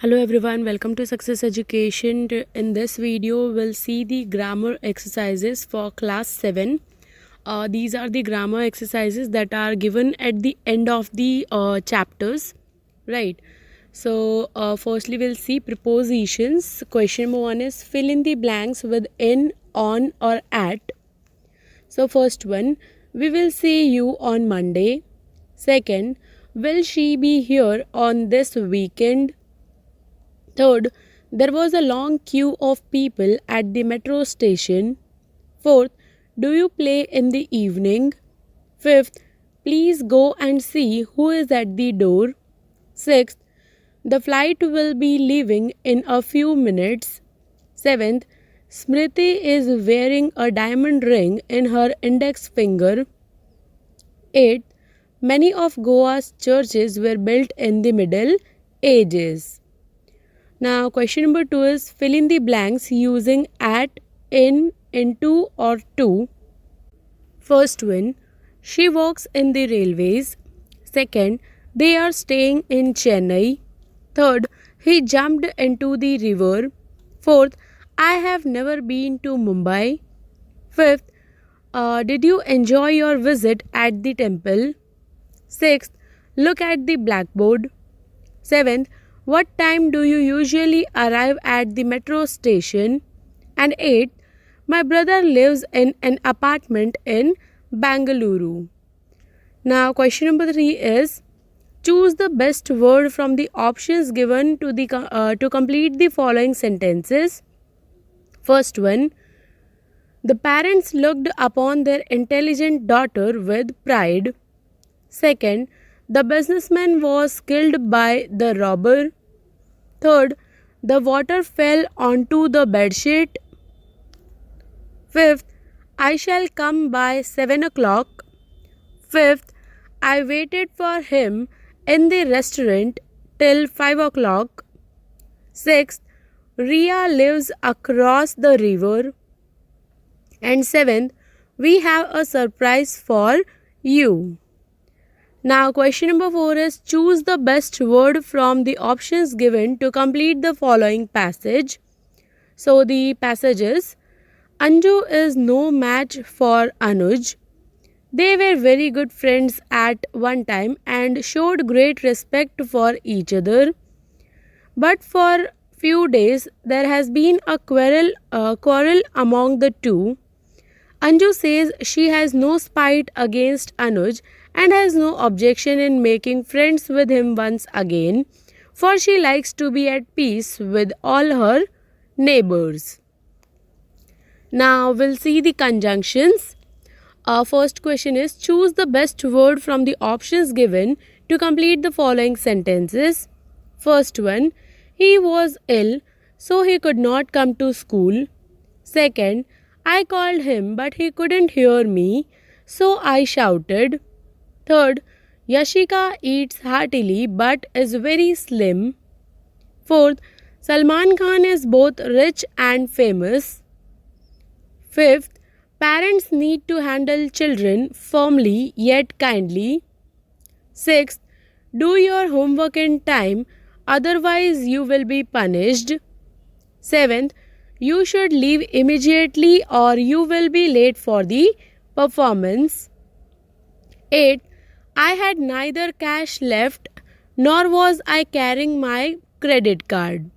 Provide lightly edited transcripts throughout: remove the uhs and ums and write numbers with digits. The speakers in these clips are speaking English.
Hello everyone, welcome to Success Education. In this video, we'll see the grammar exercises for class 7. These are the grammar exercises that are given at the end of the chapters, right? So, firstly, we'll see prepositions. Question number 1 is fill in the blanks with in, on, or at. So, first one, we will see you on Monday. Second, will she be here on this weekend? Third, there was a long queue of people at the metro station. Fourth, do you play in the evening? Fifth, please go and see who is at the door. Sixth, the flight will be leaving in a few minutes. Seventh, Smriti is wearing a diamond ring in her index finger. Eighth, many of Goa's churches were built in the Middle Ages. Now, question number 2 is fill in the blanks using at, in, into, or to. First one, she works in the railways. Second, they are staying in Chennai. Third, he jumped into the river. Fourth, I have never been to Mumbai. Fifth, did you enjoy your visit at the temple? Sixth, look at the blackboard. Seventh, what time do you usually arrive at the metro station? And 8. My brother lives in an apartment in Bangalore. Now, question number 3 is choose the best word from the options given to complete the following sentences. First one, the parents looked upon their intelligent daughter with pride. Second, the businessman was killed by the robber. Third, the water fell onto the bedsheet. Fifth, I shall come by 7 o'clock. Fifth, I waited for him in the restaurant till 5 o'clock. Sixth, Ria lives across the river. And seventh, we have a surprise for you. Now, question number 4 is choose the best word from the options given to complete the following passage. So, the passage is Anju is no match for Anuj. They were very good friends at one time and showed great respect for each other. But for few days, there has been a quarrel among the two. Anju says she has no spite against Anuj and has no objection in making friends with him once again, for she likes to be at peace with all her neighbors. Now we'll see the conjunctions. Our first question is choose the best word from the options given to complete the following sentences. First one, he was ill, so he could not come to school. Second, I called him but he couldn't hear me, so I shouted. Third, Yashika eats heartily but is very slim. Fourth, Salman Khan is both rich and famous. Fifth, parents need to handle children firmly yet kindly. Sixth, do your homework in time, otherwise you will be punished. Seventh, you should leave immediately or you will be late for the performance. 8. I had neither cash left nor was I carrying my credit card.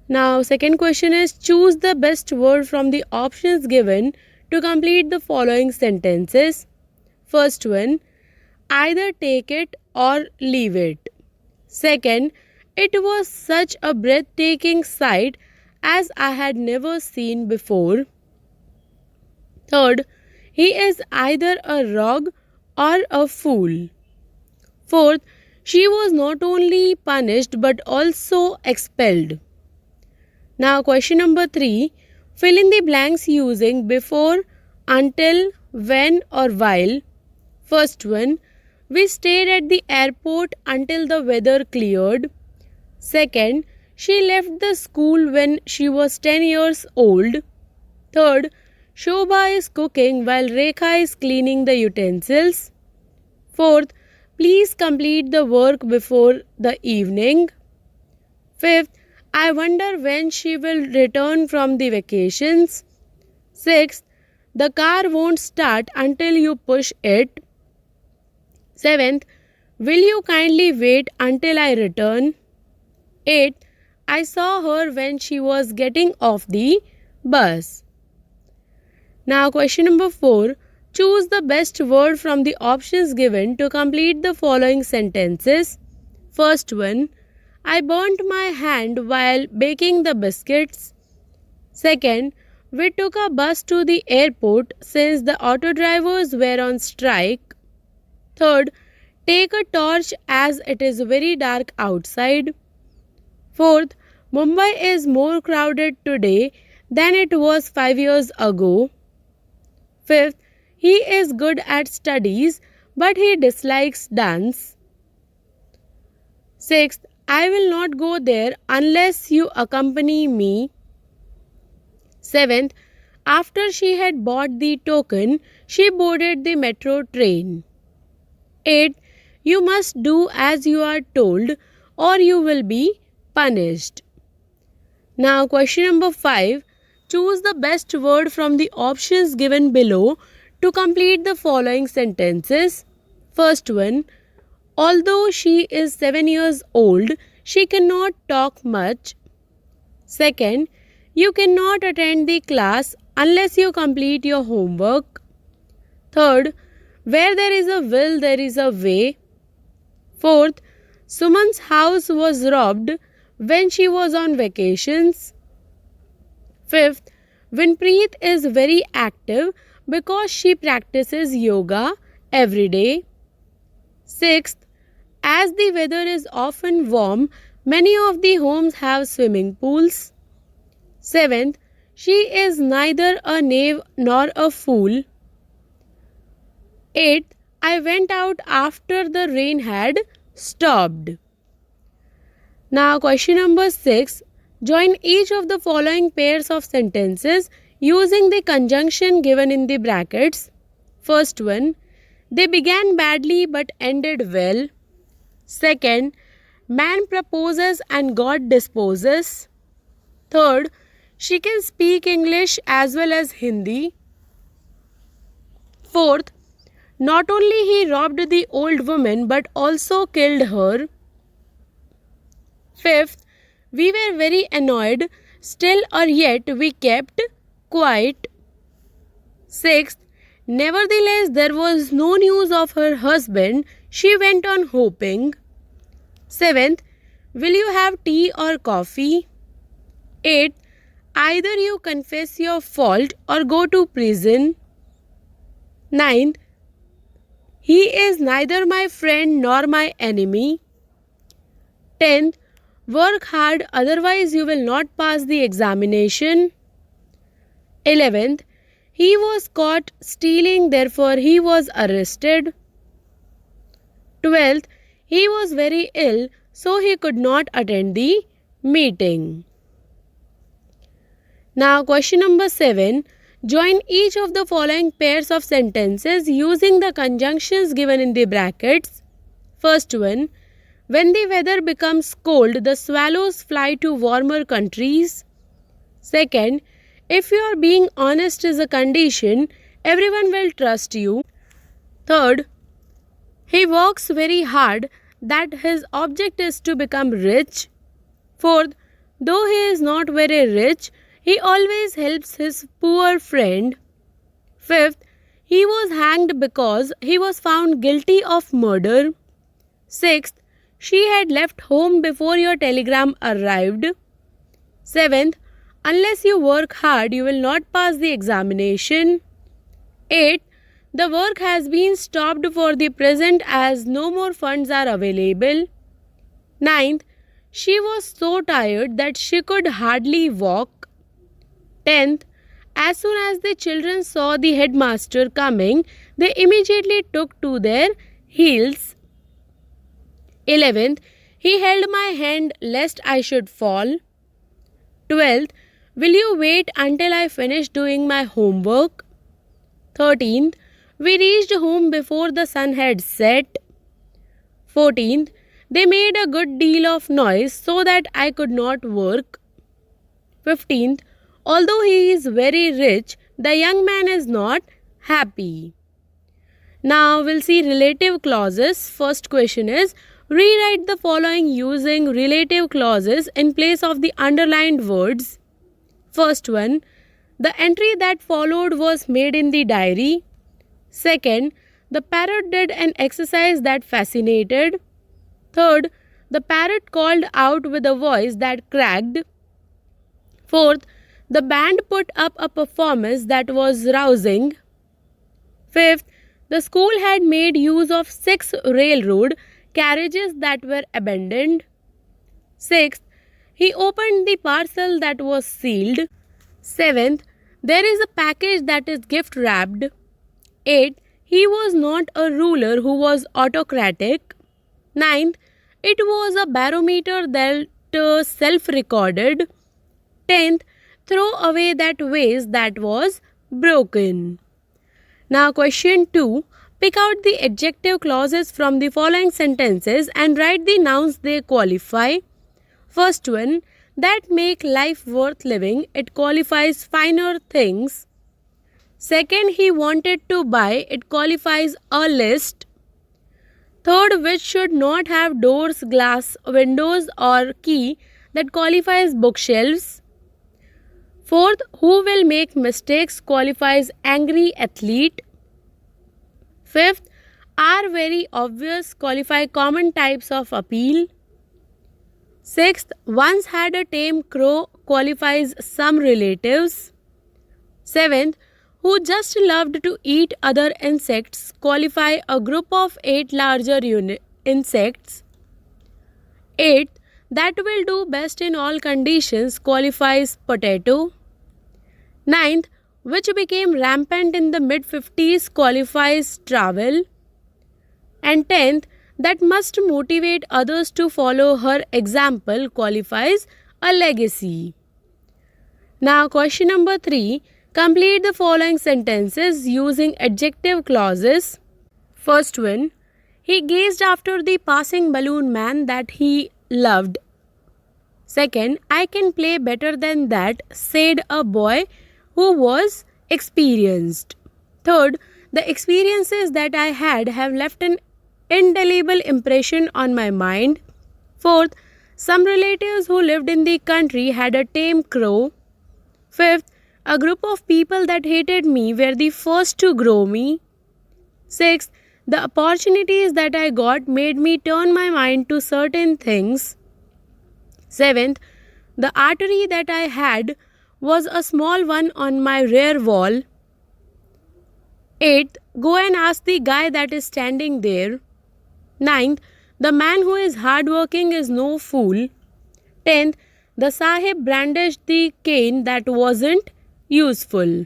Now, second question is choose the best word from the options given to complete the following sentences. First one, either take it or leave it. Second, it was such a breathtaking sight as I had never seen before. Third, he is either a rogue or a fool. Fourth, she was not only punished but also expelled. Now, question number 3, fill in the blanks using before, until, when, or while. First one, we stayed at the airport until the weather cleared. Second, she left the school when she was 10 years old. Third, Shobha is cooking while Rekha is cleaning the utensils. Fourth, please complete the work before the evening. 5th, I wonder when she will return from the vacations. 6th, the car won't start until you push it. 7th, will you kindly wait until I return? 8th, I saw her when she was getting off the bus. Now, question number 4. Choose the best word from the options given to complete the following sentences. First one, I burnt my hand while baking the biscuits. Second, we took a bus to the airport since the auto drivers were on strike. Third, take a torch as it is very dark outside. Fourth, Mumbai is more crowded today than it was 5 years ago. Fifth, he is good at studies but he dislikes dance. Sixth, I will not go there unless you accompany me. Seventh, after she had bought the token, she boarded the metro train. Eighth, you must do as you are told or you will be punished. Now, question number 5. Choose the best word from the options given below to complete the following sentences. First one, although she is 7 years old, she cannot talk much. Second, you cannot attend the class unless you complete your homework. Third, where there is a will, there is a way. Fourth, Suman's house was robbed when she was on vacations. Fifth, Vinpreet is very active because she practices yoga every day. Sixth, as the weather is often warm, many of the homes have swimming pools. Seventh, she is neither a knave nor a fool. Eighth, I went out after the rain had stopped. Now, question number 6. Join each of the following pairs of sentences using the conjunction given in the brackets. First one, they began badly but ended well. Second, man proposes and God disposes. Third, she can speak English as well as Hindi. Fourth, not only he robbed the old woman but also killed her. Fifth, we were very annoyed, still or yet we kept quiet. Sixth, nevertheless there was no news of her husband, she went on hoping. Seventh, will you have tea or coffee? Eighth, either you confess your fault or go to prison. Ninth, he is neither my friend nor my enemy. 10th, work hard otherwise you will not pass the examination. 11th, he was caught stealing therefore he was arrested. 12th, he was very ill so he could not attend the meeting. Now, question number 7. Join each of the following pairs of sentences using the conjunctions given in the brackets. First one, when the weather becomes cold, the swallows fly to warmer countries. Second, if you are being honest is a condition, everyone will trust you. Third, he works very hard, that his object is to become rich. Fourth, though he is not very rich, he always helps his poor friend. Fifth, he was hanged because he was found guilty of murder. Sixth, she had left home before your telegram arrived. Seventh, unless you work hard, you will not pass the examination. Eighth, the work has been stopped for the present as no more funds are available. Ninth, she was so tired that she could hardly walk. 10th, as soon as the children saw the headmaster coming, they immediately took to their heels. 11th, he held my hand lest I should fall. 12th, will you wait until I finish doing my homework? 13th, we reached home before the sun had set. 14th, They made a good deal of noise so that I could not work. 15th. Although he is very rich, the young man is not happy. Now we'll see relative clauses. First question is rewrite the following using relative clauses in place of the underlined words. First one, the entry that followed was made in the diary. Second, the parrot did an exercise that fascinated. Third, the parrot called out with a voice that cracked. Fourth, the band put up a performance that was rousing. Fifth, the school had made use of 6 railroad carriages that were abandoned. Sixth, he opened the parcel that was sealed. Seventh, there is a package that is gift wrapped. Eighth, he was not a ruler who was autocratic. Ninth, it was a barometer that self-recorded. 10th, throw away that vase that was broken. Now question 2. Pick out the adjective clauses from the following sentences and write the nouns they qualify. First one, that make life worth living. It qualifies finer things. Second, he wanted to buy. It qualifies a list. Third, which should not have doors, glass, windows or key. That qualifies bookshelves. Fourth, who will make mistakes qualifies angry athlete. Fifth, are very obvious qualify common types of appeal. Sixth, once had a tame crow qualifies some relatives. Seventh, who just loved to eat other insects qualify a group of 8 larger insects. Eighth, that will do best in all conditions qualifies potato. Ninth, which became rampant in the mid-50s qualifies travel. And 10th, that must motivate others to follow her example qualifies a legacy. Now question number 3, complete the following sentences using adjective clauses. First one, he gazed after the passing balloon man that he loved. Second, I can play better than that, said a boy who was experienced. Third, the experiences that I had have left an indelible impression on my mind. Fourth, some relatives who lived in the country had a tame crow. Fifth, a group of people that hated me were the first to grow me. Sixth, the opportunities that I got made me turn my mind to certain things. Seventh, the artery that I had was a small one on my rear wall. Eighth, go and ask the guy that is standing there. Ninth, the man who is hardworking is no fool. 10th, the Sahib brandished the cane that wasn't useful.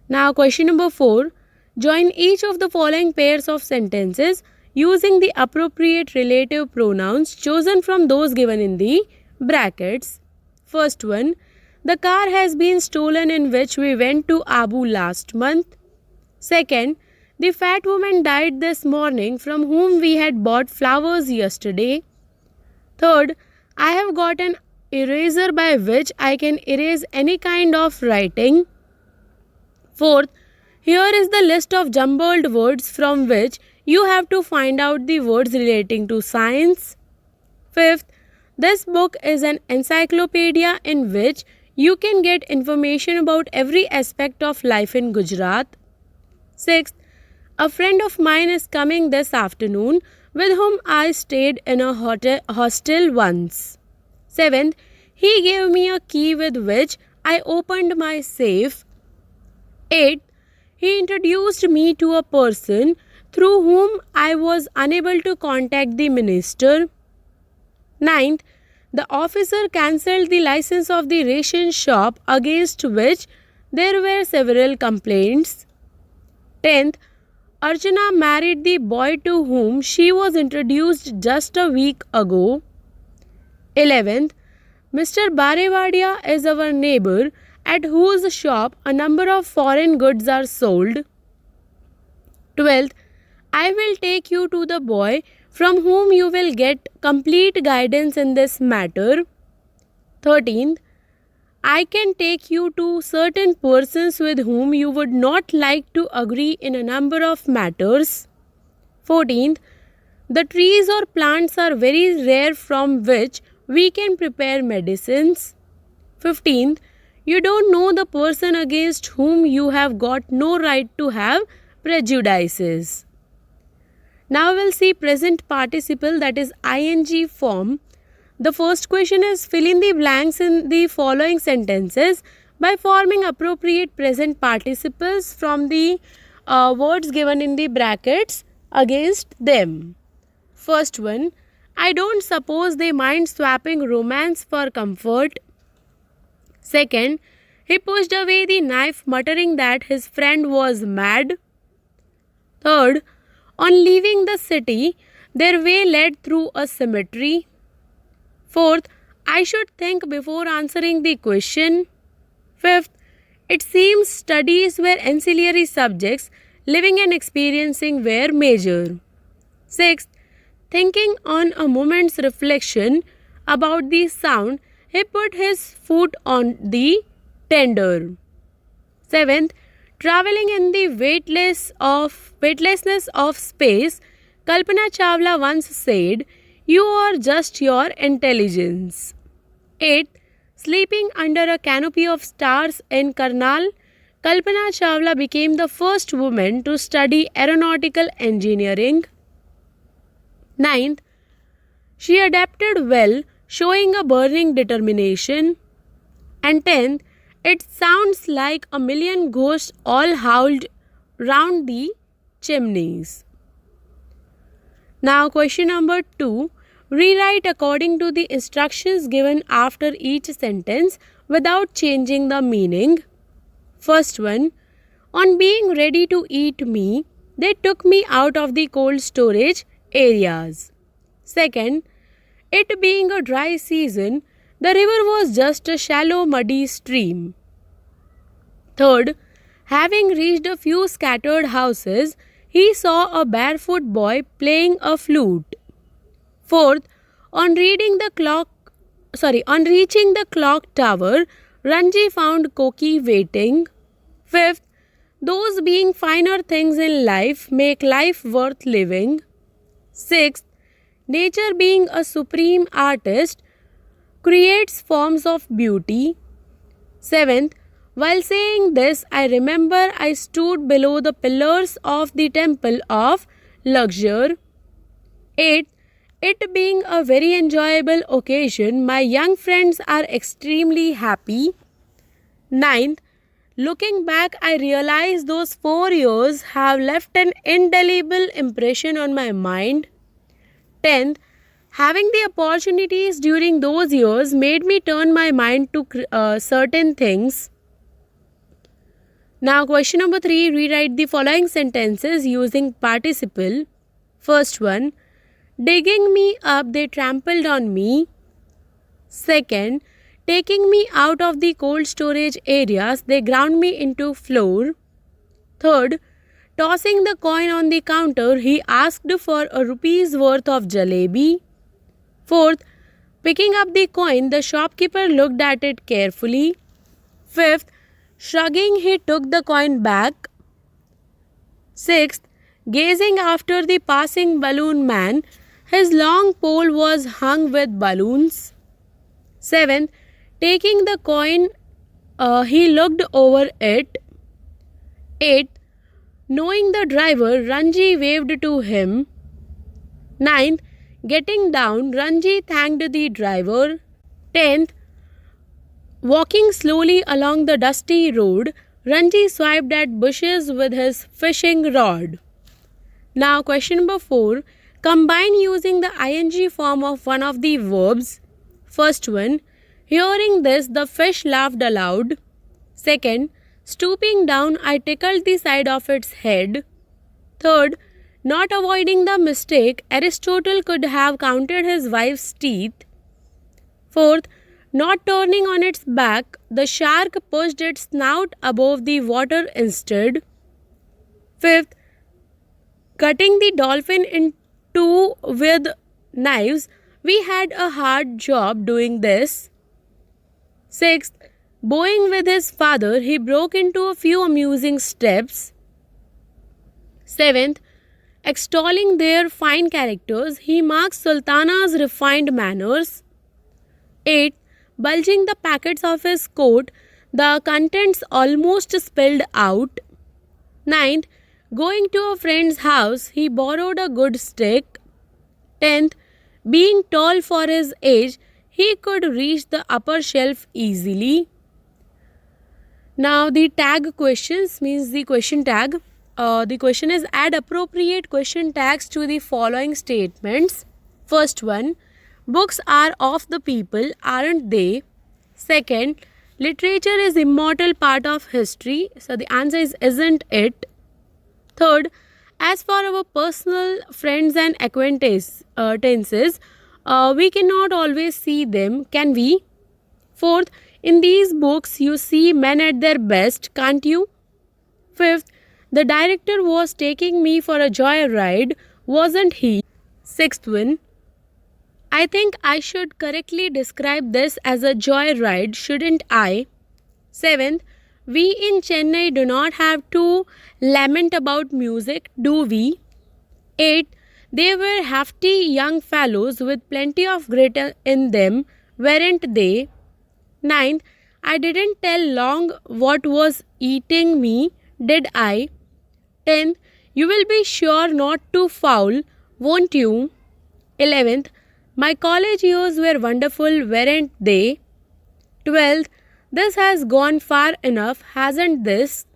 Now question number 4. Join each of the following pairs of sentences using the appropriate relative pronouns chosen from those given in the brackets. First one, the car has been stolen in which we went to Abu last month. Second, the fat woman died this morning from whom we had bought flowers yesterday. Third, I have got an eraser by which I can erase any kind of writing. Fourth, here is the list of jumbled words from which you have to find out the words relating to science. Fifth, this book is an encyclopedia in which you can get information about every aspect of life in Gujarat. Sixth, a friend of mine is coming this afternoon with whom I stayed in a hostel once. Seventh, he gave me a key with which I opened my safe. Eighth, he introduced me to a person through whom I was unable to contact the minister. Ninth, the officer cancelled the license of the ration shop against which there were several complaints. 10th, Archana married the boy to whom she was introduced just a week ago. 11th, Mr. Barewadia is our neighbor at whose shop a number of foreign goods are sold. 12th, I will take you to the boy from whom you will get complete guidance in this matter. 13th, I can take you to certain persons with whom you would not like to agree in a number of matters. 14th, the trees or plants are very rare from which we can prepare medicines. 15th, you don't know the person against whom you have got no right to have prejudices. Now we'll see present participle, that is ing form. The first question is fill in the blanks in the following sentences by forming appropriate present participles from the words given in the brackets against them. First one, I don't suppose they mind swapping romance for comfort. Second, he pushed away the knife muttering that his friend was mad. Third, on leaving the city, their way led through a cemetery. Fourth, I should think before answering the question. Fifth, it seems studies were ancillary subjects, living and experiencing were major. Sixth, thinking on a moment's reflection about the sound, he put his foot on the tender. Seventh, traveling in the weightlessness of space, Kalpana Chawla once said, you are just your intelligence. 8th, sleeping under a canopy of stars in Karnal, Kalpana Chawla became the first woman to study aeronautical engineering. 9th, she adapted well, showing a burning determination. And 10th, it sounds like a million ghosts all howled round the chimneys. Now question number 2. Rewrite according to the instructions given after each sentence without changing the meaning. First one, on being ready to eat me, they took me out of the cold storage areas. Second, it being a dry season, the river was just a shallow muddy stream. Third, having reached a few scattered houses, he saw a barefoot boy playing a flute. Fourth, on reaching the clock tower, Ranji found Koki waiting. Fifth, those being finer things in life make life worth living. Sixth, nature being a supreme artist creates forms of beauty. Seventh, while saying this, I remember I stood below the pillars of the temple of luxury. Eighth, it being a very enjoyable occasion, my young friends are extremely happy. Ninth, looking back, I realize those 4 years have left an indelible impression on my mind. 10th, having the opportunities during those years made me turn my mind to certain things. Now question number 3, rewrite the following sentences using participle. First one, digging me up, they trampled on me. Second, taking me out of the cold storage areas, they ground me into flour. Third, tossing the coin on the counter, he asked for a rupee's worth of jalebi. Fourth, picking up the coin, the shopkeeper looked at it carefully. Fifth, shrugging, he took the coin back. Sixth, gazing after the passing balloon man, his long pole was hung with balloons. Seventh, taking the coin, he looked over it. Eighth, knowing the driver, Ranji waved to him. Ninth, getting down, Ranji thanked the driver. 10th, walking slowly along the dusty road, Ranji swiped at bushes with his fishing rod. Now question number 4. Combine using the ing form of one of the verbs. First one, hearing this, the fish laughed aloud. Second, stooping down, I tickled the side of its head. Third, not avoiding the mistake, Aristotle could have counted his wife's teeth. Fourth, not turning on its back, the shark pushed its snout above the water instead. Fifth, cutting the dolphin into two with knives. We had a hard job doing this. Sixth, bowing with his father, he broke into a few amusing steps. Seventh, extolling their fine characters, he marks Sultana's refined manners. Eighth, bulging the packets of his coat, the contents almost spilled out. Ninth, going to a friend's house, he borrowed a good stick. 10th, being tall for his age, he could reach the upper shelf easily. Now the tag questions means the question tag. The question is add appropriate question tags to the following statements. First one, books are of the people, aren't they? Second, literature is immortal part of history. So the answer is isn't it? Third, as for our personal friends and acquaintances, we cannot always see them, can we? Fourth, in these books you see men at their best, can't you? Fifth, the director was taking me for a joyride, wasn't he? Sixth one, I think I should correctly describe this as a joyride, shouldn't I? Seventh, we in Chennai do not have to lament about music, do we? Eighth, they were hefty young fellows with plenty of grit in them, weren't they? Ninth, I didn't tell Long what was eating me, did I? 10th, you will be sure not to foul, won't you? 11th, my college years were wonderful, weren't they? 12th, this has gone far enough, hasn't this?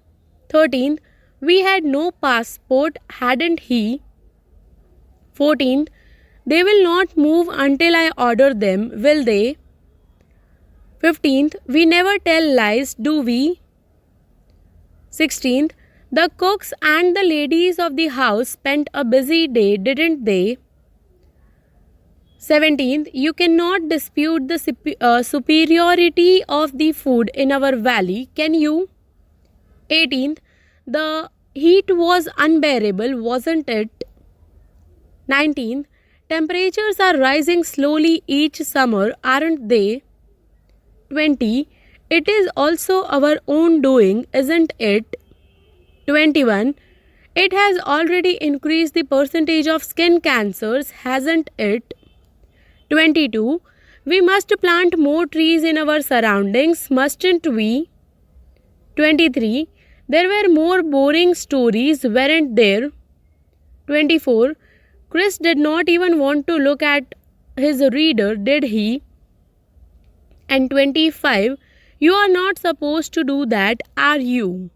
13th, we had no passport, hadn't he? 14th, they will not move until I order them, will they? 15th, we never tell lies, do we? 16th, the cooks and the ladies of the house spent a busy day, didn't they? 17th, you cannot dispute the superiority of the food in our valley, can you? 18th, the heat was unbearable, wasn't it? 19th, temperatures are rising slowly each summer, aren't they? 20, it is also our own doing, isn't it? 21, it has already increased the percentage of skin cancers, hasn't it? 22, we must plant more trees in our surroundings, mustn't we? 23, there were more boring stories, weren't there? 24, Chris did not even want to look at his reader, did he? And 25, you are not supposed to do that, are you?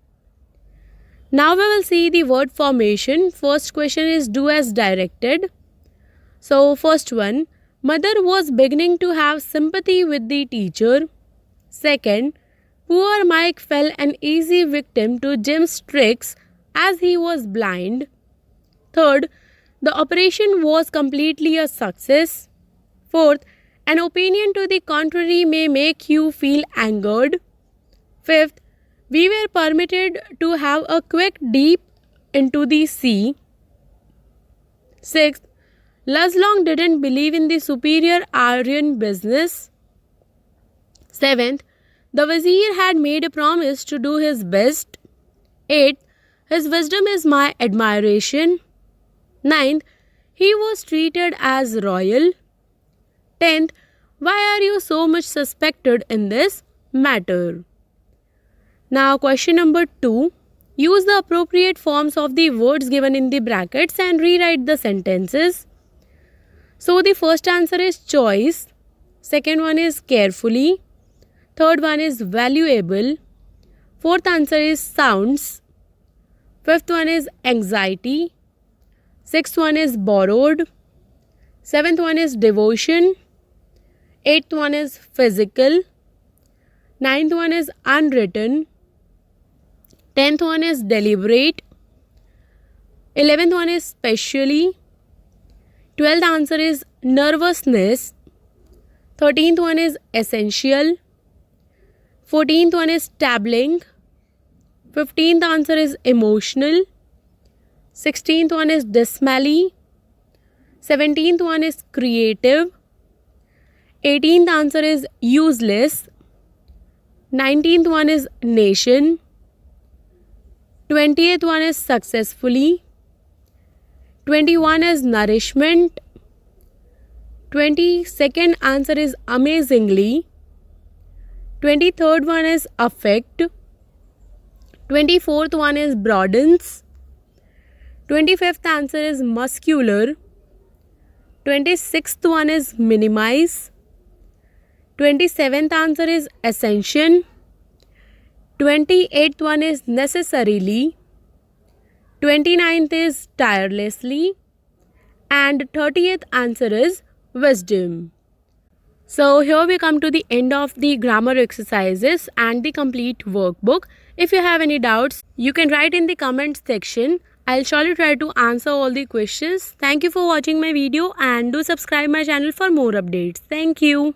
Now we will see the word formation. First question is do as directed. So first one, mother was beginning to have sympathy with the teacher. Second, poor Mike fell an easy victim to Jim's tricks as he was blind. Third, the operation was completely a success. Fourth, an opinion to the contrary may make you feel angered. Fifth, we were permitted to have a quick dip into the sea. Sixth, Laslong didn't believe in the superior Aryan business. Seventh, the Vizier had made a promise to do his best. Eighth, his wisdom is my admiration. Ninth, he was treated as royal. 10th, why are you so much suspected in this matter? Now question number 2. Use the appropriate forms of the words given in the brackets and rewrite the sentences. So the first answer is choice. Second one is carefully. Third one is valuable. Fourth answer is sounds. Fifth one is anxiety. Sixth one is borrowed. Seventh one is devotion. Eighth one is physical. Ninth one is unwritten. 10th one is deliberate. 11th one is specially. 12th answer is nervousness. 13th one is essential. 14th one is tabling. 15th answer is emotional. 16th one is dismally. 17th one is creative. 18th answer is useless. 19th one is nation. 20th one is successfully. 21 is nourishment. 22nd answer is amazingly. 23rd one is affect. 24th one is broadens. 25th answer is muscular. 26th one is minimize. 27th answer is ascension. 28th one is necessarily. 29th is tirelessly. And 30th answer is wisdom. So here we come to the end of the grammar exercises and the complete workbook. If you have any doubts, you can write in the comment section. I'll surely try to answer all the questions. Thank you for watching my video and do subscribe my channel for more updates. Thank you.